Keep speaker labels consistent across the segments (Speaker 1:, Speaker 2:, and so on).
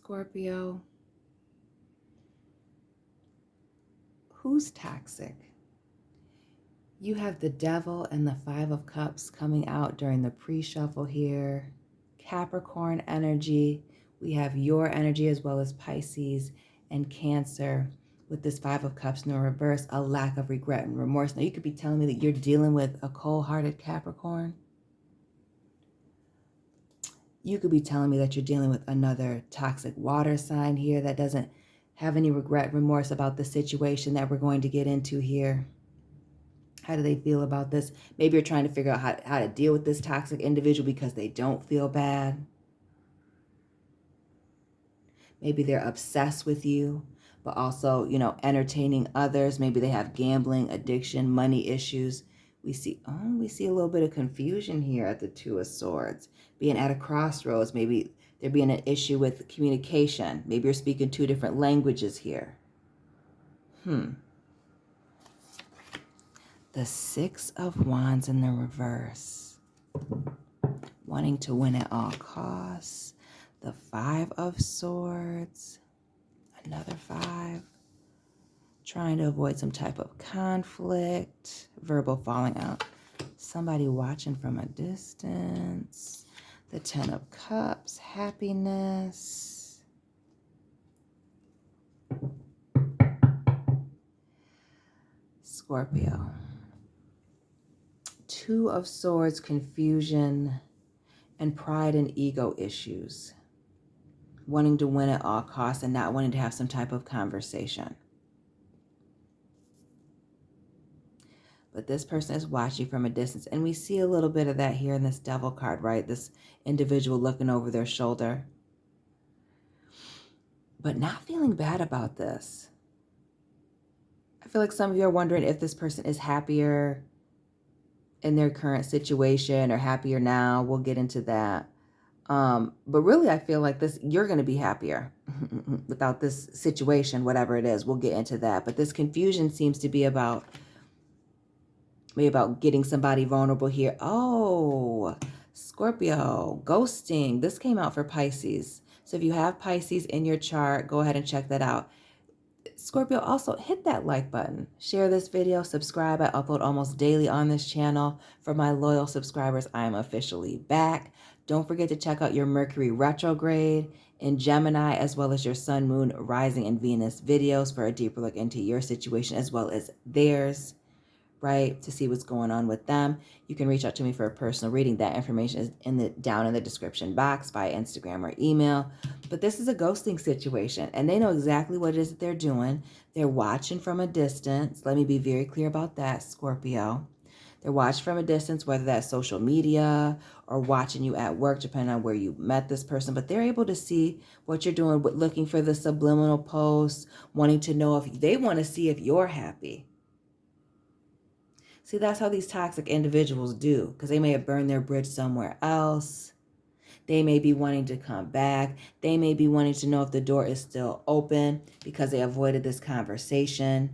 Speaker 1: Scorpio, who's toxic? You have the Devil and the Five of Cups coming out during the pre-shuffle here. Capricorn energy. We have your energy as well as Pisces and Cancer with this Five of Cups in the reverse, a lack of regret and remorse. Now, you could be telling me that you're dealing with a cold-hearted Capricorn. You could be telling me that you're dealing with another toxic water sign here that doesn't have any regret, remorse about the situation that we're going to get into here. How do they feel about this? Maybe you're trying to figure out how to deal with this toxic individual because they don't feel bad. Maybe they're obsessed with you, but also, entertaining others. Maybe they have gambling, addiction, money issues. We see a little bit of confusion here at the Two of Swords. Being at a crossroads. Maybe there being an issue with communication. Maybe you're speaking two different languages here. The Six of Wands in the reverse. Wanting to win at all costs. The Five of Swords. Another five. Trying to avoid some type of conflict. Verbal falling out. Somebody watching from a distance. The Ten of Cups. Happiness. Scorpio. Two of Swords, confusion, and pride and ego issues. Wanting to win at all costs and not wanting to have some type of conversation. But this person is watching from a distance. And we see a little bit of that here in this Devil card, right? This individual looking over their shoulder. But not feeling bad about this. I feel like some of you are wondering if this person is happier in their current situation or happier now. We'll get into that. But really, I feel like you're going to be happier without this situation, whatever it is. We'll get into that. But this confusion seems to be about getting somebody vulnerable here. Oh, Scorpio, ghosting. This came out for Pisces. So if you have Pisces in your chart, go ahead and check that out. Scorpio, also hit that like button. Share this video. Subscribe. I upload almost daily on this channel. For my loyal subscribers, I am officially back. Don't forget to check out your Mercury retrograde in Gemini, as well as your Sun, Moon, Rising, and Venus videos for a deeper look into your situation as well as theirs, right? To see what's going on with them. You can reach out to me for a personal reading. That information is down in the description box by Instagram or email. But this is a ghosting situation, and they know exactly what it is that they're doing. They're watching from a distance. Let me be very clear about that, Scorpio. They're watching from a distance, whether that's social media or watching you at work, depending on where you met this person. But they're able to see what you're doing, looking for the subliminal posts, wanting to know if they want to see if you're happy. See, that's how these toxic individuals do, because they may have burned their bridge somewhere else. They may be wanting to come back. They may be wanting to know if the door is still open because they avoided this conversation,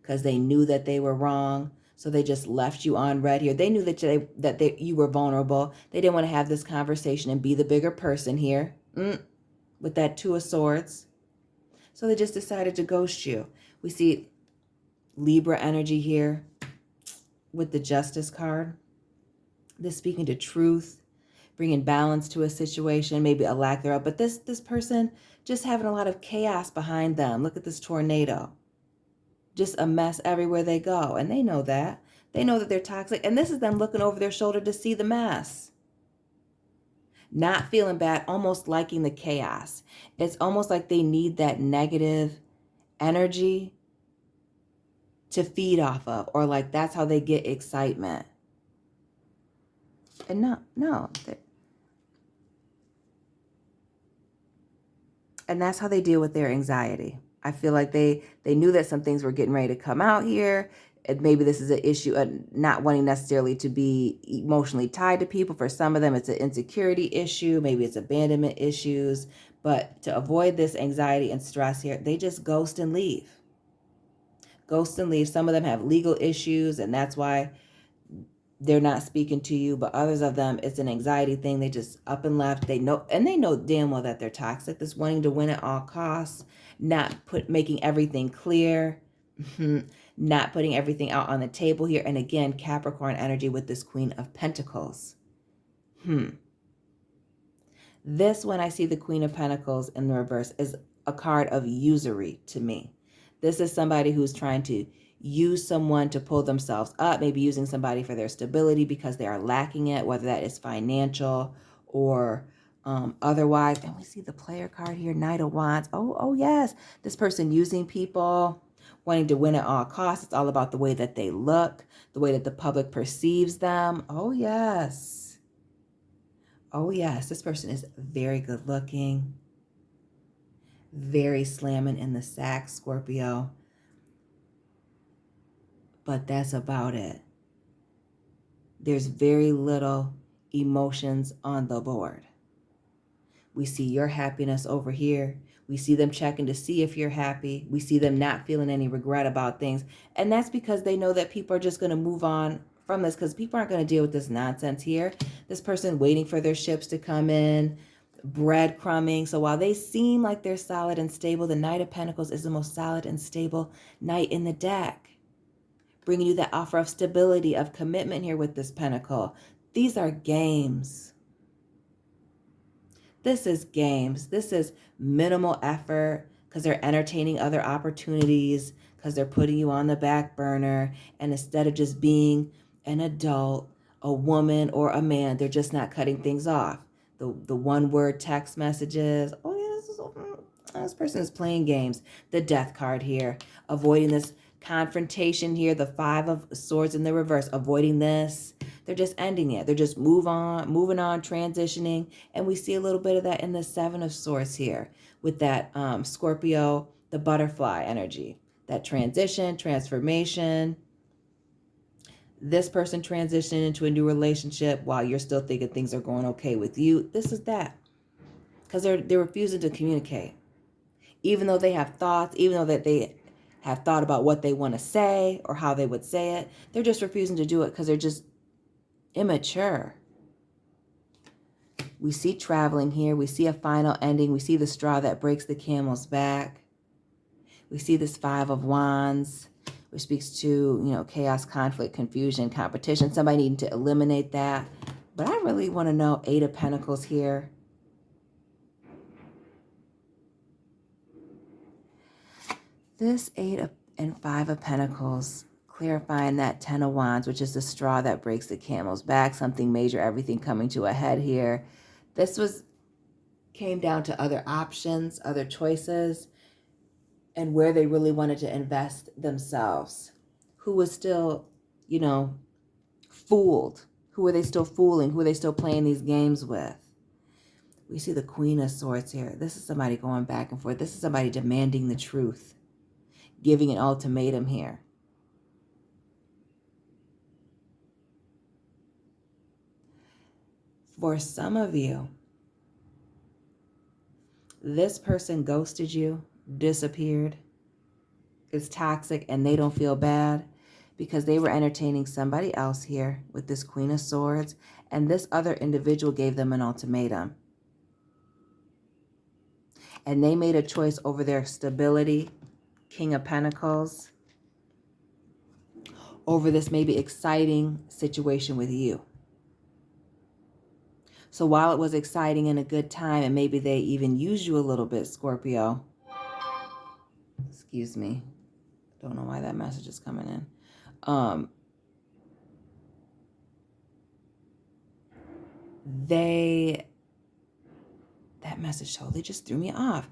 Speaker 1: because they knew that they were wrong. So they just left you on red here. They knew that you were vulnerable. They didn't want to have this conversation and be the bigger person here with that Two of Swords. So they just decided to ghost you. We see Libra energy here with the Justice card. This speaking to truth, bringing balance to a situation, maybe a lack thereof. But this person just having a lot of chaos behind them. Look at this tornado. Just a mess everywhere they go. And they know that. They know that they're toxic. And this is them looking over their shoulder to see the mess. Not feeling bad, almost liking the chaos. It's almost like they need that negative energy to feed off of. Or like that's how they get excitement. And no. And that's how they deal with their anxiety. I feel like they knew that some things were getting ready to come out here. And maybe this is an issue of not wanting necessarily to be emotionally tied to people. For some of them, it's an insecurity issue. Maybe it's abandonment issues. But to avoid this anxiety and stress here, they just ghost and leave. Ghost and leave. Some of them have legal issues, and that's why they're not speaking to you, but others of them, it's an anxiety thing. They just up and left. They know, and they know damn well that they're toxic. This wanting to win at all costs, not making everything clear, not putting everything out on the table here. And again, Capricorn energy with this Queen of Pentacles. This, when I see the Queen of Pentacles in the reverse, is a card of usury to me. This is somebody who's trying to use someone to pull themselves up, maybe using somebody for their stability because they are lacking it, whether that is financial or otherwise. And we see the player card here, Knight of Wands. Oh, yes. This person using people, wanting to win at all costs. It's all about the way that they look, the way that the public perceives them. Oh, yes. Oh, yes. This person is very good looking, very slamming in the sack, Scorpio. But that's about it. There's very little emotions on the board. We see your happiness over here. We see them checking to see if you're happy. We see them not feeling any regret about things. And that's because they know that people are just going to move on from this, because people aren't going to deal with this nonsense here. This person waiting for their ships to come in, breadcrumbing. So while they seem like they're solid and stable, the Knight of Pentacles is the most solid and stable knight in the deck, bringing you that offer of stability, of commitment here with this pentacle. These are games. This is games. This is minimal effort because they're entertaining other opportunities, because they're putting you on the back burner. And instead of just being an adult, a woman or a man, they're just not cutting things off. The one-word text messages. Oh, yeah, this person is playing games. The Death card here, avoiding this confrontation here. The Five of Swords in the reverse, avoiding this. They're just ending it. They're just moving on, transitioning. And we see a little bit of that in the Seven of Swords here with that Scorpio, the butterfly energy. That transition, transformation. This person transitioning into a new relationship while you're still thinking things are going okay with you. This is that. Because they're refusing to communicate. Even though they have thoughts, even though that they have thought about what they want to say or how they would say it, they're just refusing to do it because they're just immature. We see traveling here. We see a final ending. We see the straw that breaks the camel's back. We see this Five of Wands, which speaks to, chaos, conflict, confusion, competition, somebody needing to eliminate that. But I really want to know Eight of Pentacles here. This Eight and Five of Pentacles, clarifying that Ten of Wands, which is the straw that breaks the camel's back, something major, everything coming to a head here. This came down to other options, other choices, and where they really wanted to invest themselves. Who was still, fooled? Who are they still fooling? Who are they still playing these games with? We see the Queen of Swords here. This is somebody going back and forth. This is somebody demanding the truth, giving an ultimatum here. For some of you, this person ghosted you, disappeared, is toxic, and they don't feel bad because they were entertaining somebody else here with this Queen of Swords, and this other individual gave them an ultimatum. And they made a choice over their stability, King of Pentacles, over this maybe exciting situation with you. So while it was exciting and a good time, and maybe they even used you a little bit, Scorpio. Excuse me. Don't know why that message is coming in. That message totally just threw me off.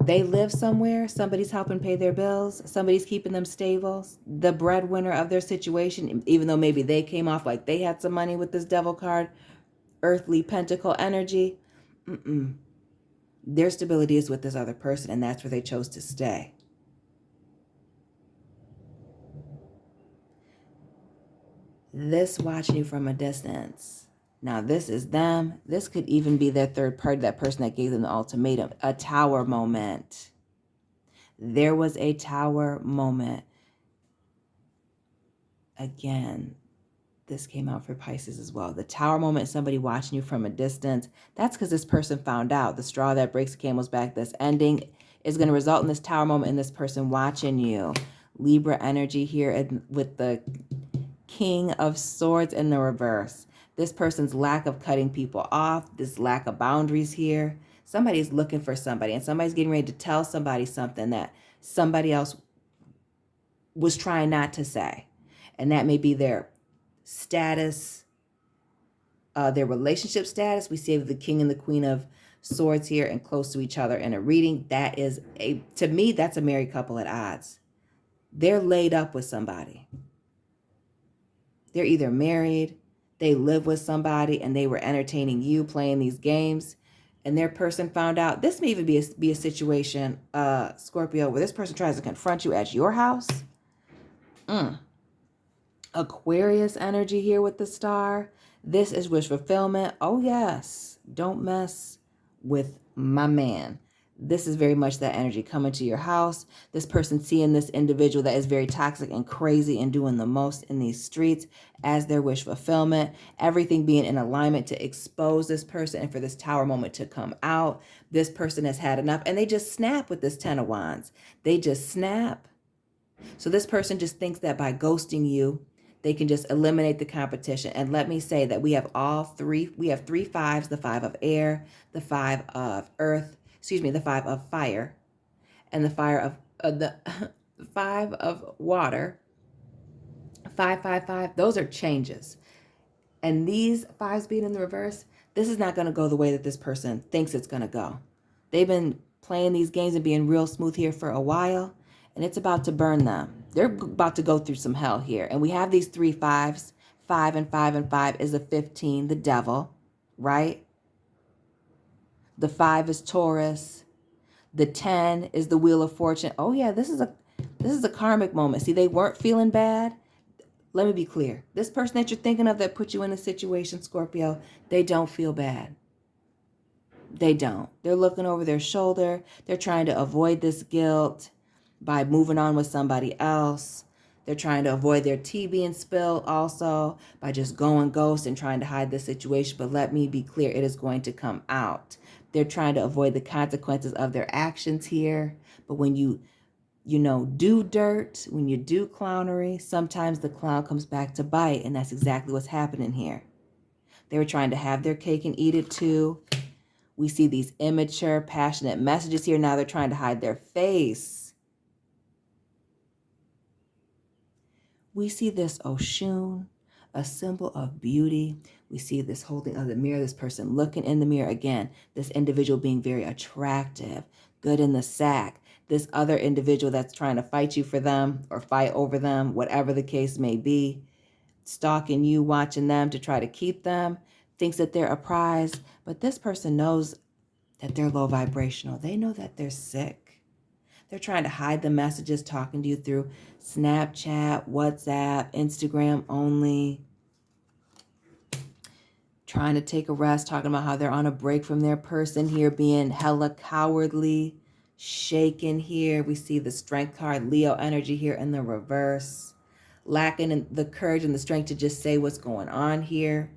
Speaker 1: They live somewhere. Somebody's helping pay their bills. Somebody's keeping them stable. The breadwinner of their situation, even though maybe they came off like they had some money with this Devil card, earthly pentacle energy. Their stability is with this other person, and that's where they chose to stay. This watching you from a distance. Now, this is them. This could even be their third party, that person that gave them the ultimatum. A tower moment. There was a tower moment. Again, this came out for Pisces as well. The Tower moment, somebody watching you from a distance. That's because this person found out. The straw that breaks the camel's back, this ending is going to result in this Tower moment and this person watching you. Libra energy here with the King of Swords in the reverse. This person's lack of cutting people off, this lack of boundaries here. Somebody's looking for somebody, and somebody's getting ready to tell somebody something that somebody else was trying not to say. And that may be their status, their relationship status. We see the King and the Queen of Swords here and close to each other in a reading. That is to me, that's a married couple at odds. They're laid up with somebody. They're either married, they live with somebody, and they were entertaining you playing these games, and their person found out. This may even be a situation, Scorpio, where this person tries to confront you at your house. Aquarius energy here with the star. This is wish fulfillment. Oh, yes. Don't mess with my man. This is very much that energy coming to your house. This person seeing this individual that is very toxic and crazy and doing the most in these streets as their wish fulfillment. Everything being in alignment to expose this person and for this Tower moment to come out. This person has had enough, and they just snap with this Ten of Wands. They just snap. So this person just thinks that by ghosting you, they can just eliminate the competition. And let me say that we have three fives: the 5 of air, the 5 of earth, the 5 of fire, and the the 5 of water. 5. Those are changes. And these 5s being in the reverse, this is not going to go the way that this person thinks it's going to go. They've been playing these games and being real smooth here for a while, and it's about to burn them. They're about to go through some hell here. And we have these 3 5s. 5 and 5 and 5 is a 15, the devil, right? The 5 is Taurus. The 10 is the Wheel of Fortune. Oh yeah, this is a karmic moment. See, they weren't feeling bad. Let me be clear. This person that you're thinking of that put you in a situation, Scorpio, they don't feel bad. They don't. They're looking over their shoulder. They're trying to avoid this guilt by moving on with somebody else. They're trying to avoid their tea being spilled also by just going ghost and trying to hide the situation. But let me be clear, it is going to come out. They're trying to avoid the consequences of their actions here. But when you do dirt, when you do clownery, sometimes the clown comes back to bite. And that's exactly what's happening here. They were trying to have their cake and eat it too. We see these immature, passionate messages here. Now they're trying to hide their face. We see this Oshun, a symbol of beauty. We see this holding of the mirror, this person looking in the mirror. Again, this individual being very attractive, good in the sack. This other individual that's trying to fight you for them or fight over them, whatever the case may be, stalking you, watching them to try to keep them, thinks that they're a prize. But this person knows that they're low vibrational. They know that they're sick. They're trying to hide the messages, talking to you through Snapchat, WhatsApp, Instagram only. Trying to take a rest, talking about how they're on a break from their person here, being hella cowardly, shaken here. We see the Strength card, Leo energy here in the reverse. Lacking in the courage and the strength to just say what's going on here.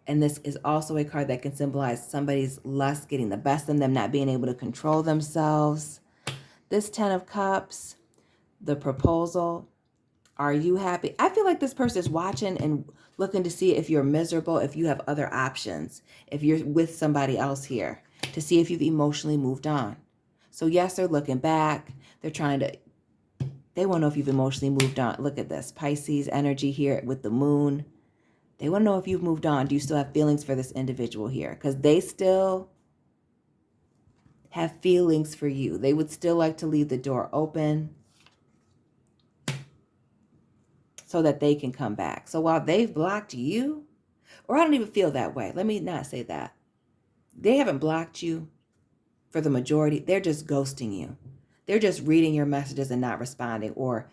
Speaker 1: And this is also a card that can symbolize somebody's lust getting the best of them, not being able to control themselves. This 10 of Cups, the proposal. Are you happy? I feel like this person is watching and looking to see if you're miserable, if you have other options, if you're with somebody else here, to see if you've emotionally moved on. So yes, they're looking back. They want to know if you've emotionally moved on. Look at this. Pisces energy here with the moon. They want to know if you've moved on. Do you still have feelings for this individual here? Because they still have feelings for you. They would still like to leave the door open so that they can come back. So while they've blocked you, or I don't even feel that way. Let me not say that. They haven't blocked you for the majority. They're just ghosting you. They're just reading your messages and not responding, or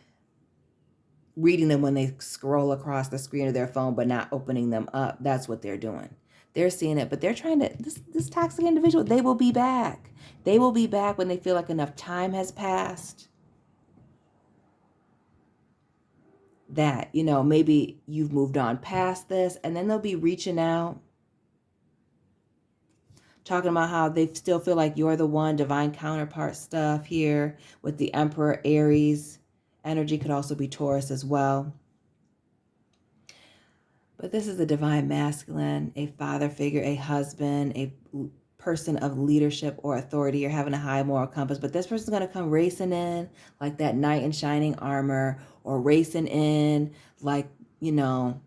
Speaker 1: reading them when they scroll across the screen of their phone but not opening them up. That's what they're doing. They're seeing it, but they're trying to, this toxic individual, they will be back. They will be back when they feel like enough time has passed. that, you know, maybe you've moved on past this, and then they'll be reaching out, talking about how they still feel like you're the one, divine counterpart stuff here with the Emperor. Aries energy could also be Taurus as well. But this is a divine masculine, a father figure, a husband, a person of leadership or authority. You're having a high moral compass, but this person's going to come racing in like that knight in shining armor, or racing in like, you know,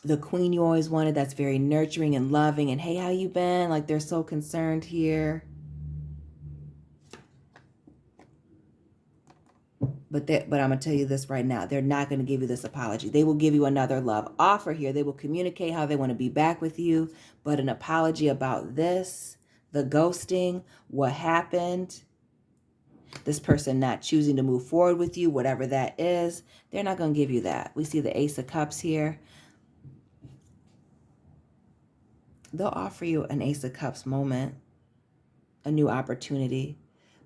Speaker 1: the queen you always wanted, that's very nurturing and loving, and hey, how you been? Like, they're so concerned here. But I'm going to tell you this right now. They're not going to give you this apology. They will give you another love offer here. They will communicate how they want to be back with you. But an apology about this, the ghosting, what happened, this person not choosing to move forward with you, whatever that is, they're not going to give you that. We see the Ace of Cups here. They'll offer you an Ace of Cups moment, a new opportunity.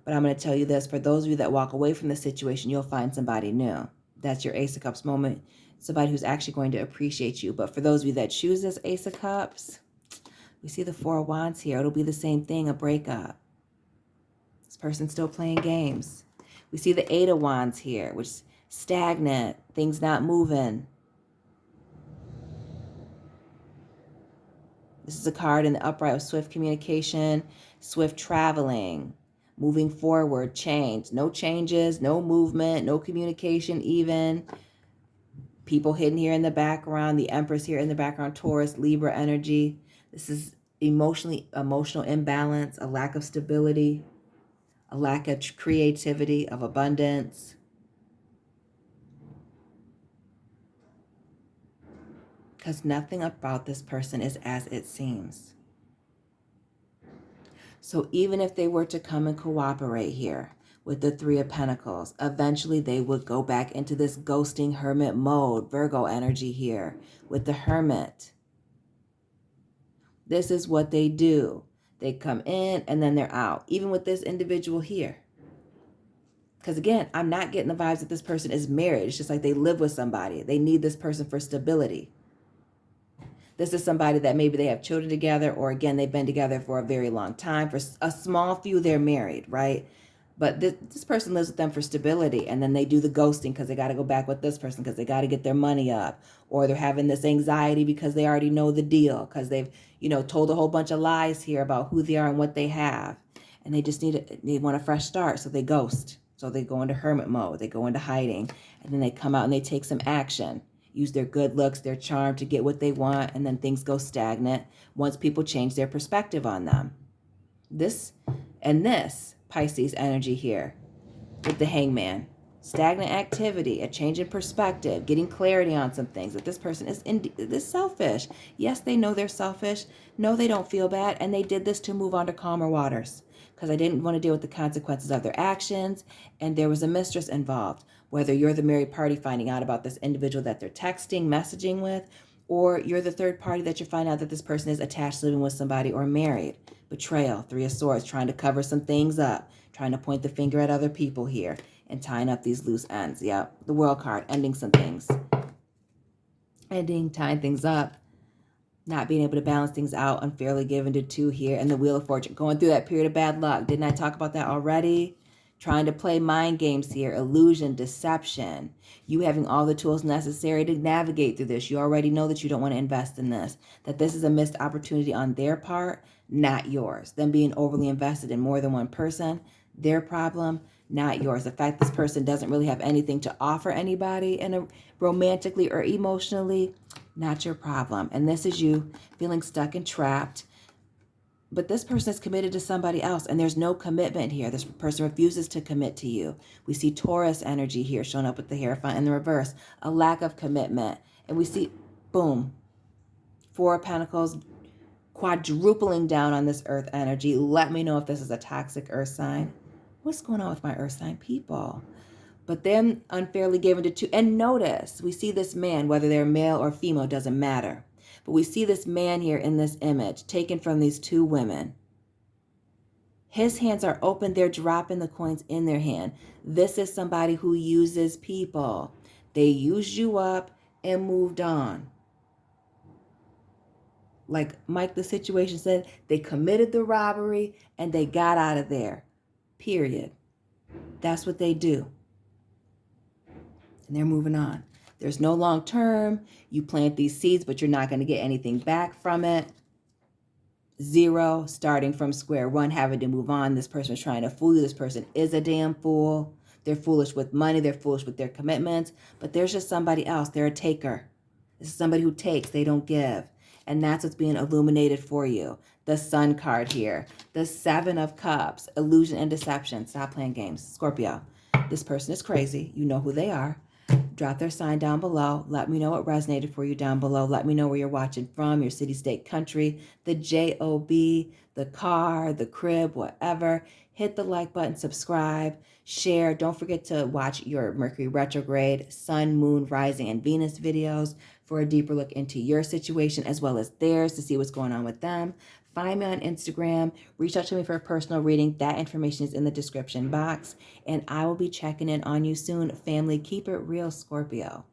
Speaker 1: But I'm going to tell you this, for those of you that walk away from the situation, you'll find somebody new. That's your Ace of Cups moment. Somebody who's actually going to appreciate you. But for those of you that choose this Ace of Cups, we see the Four of Wands here. It'll be the same thing, a breakup. This person's still playing games. We see the Eight of Wands here, which is stagnant, things not moving. This is a card in the upright of swift communication, swift traveling, moving forward, change. No changes, no movement, no communication even. People hidden here in the background. The Empress here in the background. Taurus, Libra energy. This is emotional imbalance, a lack of stability, a lack of creativity, of abundance. Because nothing about this person is as it seems. So even if they were to come and cooperate here with the Three of Pentacles, eventually they would go back into this ghosting hermit mode. Virgo energy here with the Hermit. This is what they do. They come in and then they're out. Even with this individual here. Because again, I'm not getting the vibes that this person is married. It's just like they live with somebody. They need this person for stability. This is somebody that maybe they have children together, or again, they've been together for a very long time. For a small few, they're married, right? But this person lives with them for stability, and then they do the ghosting because they got to go back with this person because they got to get their money up, or they're having this anxiety because they already know the deal because they've, you know, told a whole bunch of lies here about who they are and what they have, and they just they want a fresh start, so they ghost. So they go into hermit mode, they go into hiding, and then they come out and they take some action. Use their good looks, their charm to get what they want, and then things go stagnant once people change their perspective on them. This Pisces energy here with the Hangman. Stagnant activity, a change in perspective, getting clarity on some things. That this person is selfish. Yes, they know they're selfish. No, they don't feel bad. And they did this to move on to calmer waters because I didn't want to deal with the consequences of their actions. And there was a mistress involved. Whether you're the married party finding out about this individual that they're texting, messaging with, or you're the third party that you find out that this person is attached, living with somebody, or married. Betrayal, Three of Swords, trying to cover some things up, trying to point the finger at other people here, and tying up these loose ends. Yep, the World card, ending some things. Ending, tying things up, not being able to balance things out, unfairly given to two here, and the Wheel of Fortune, going through that period of bad luck. Didn't I talk about that already? Trying to play mind games here, illusion, deception. You having all the tools necessary to navigate through this. You already know that you don't want to invest in this, that this is a missed opportunity on their part, not yours. Them being overly invested in more than one person, their problem, not yours. The fact this person doesn't really have anything to offer anybody romantically or emotionally, not your problem. And this is you feeling stuck and trapped. But this person is committed to somebody else, and there's no commitment here. This person refuses to commit to you. We see Taurus energy here showing up with the Hierophant in the reverse, a lack of commitment. And we see, boom, Four of Pentacles quadrupling down on this Earth energy. Let me know if this is a toxic Earth sign. What's going on with my Earth sign people? But then unfairly given to two. And notice, we see this man, whether they're male or female, doesn't matter. But we see this man here in this image, taken from these two women. His hands are open. They're dropping the coins in their hand. This is somebody who uses people. They used you up and moved on. Like Mike, the situation said, they committed the robbery and they got out of there. Period. That's what they do. And they're moving on. There's no long term. You plant these seeds, but you're not going to get anything back from it. Zero, starting from square one, having to move on. This person is trying to fool you. This person is a damn fool. They're foolish with money. They're foolish with their commitments. But there's just somebody else. They're a taker. This is somebody who takes. They don't give. And that's what's being illuminated for you. The Sun card here. The Seven of Cups. Illusion and deception. Stop playing games. Scorpio. This person is crazy. You know who they are. Drop their sign down below. Let me know what resonated for you down below. Let me know where you're watching from, your city, state, country, the JOB, the car, the crib, whatever. Hit the like button, subscribe, share. Don't forget to watch your Mercury retrograde, Sun, Moon, Rising, and Venus videos for a deeper look into your situation as well as theirs to see what's going on with them. Find me on Instagram. Reach out to me for a personal reading. That information is in the description box. And I will be checking in on you soon. Family, keep it real, Scorpio.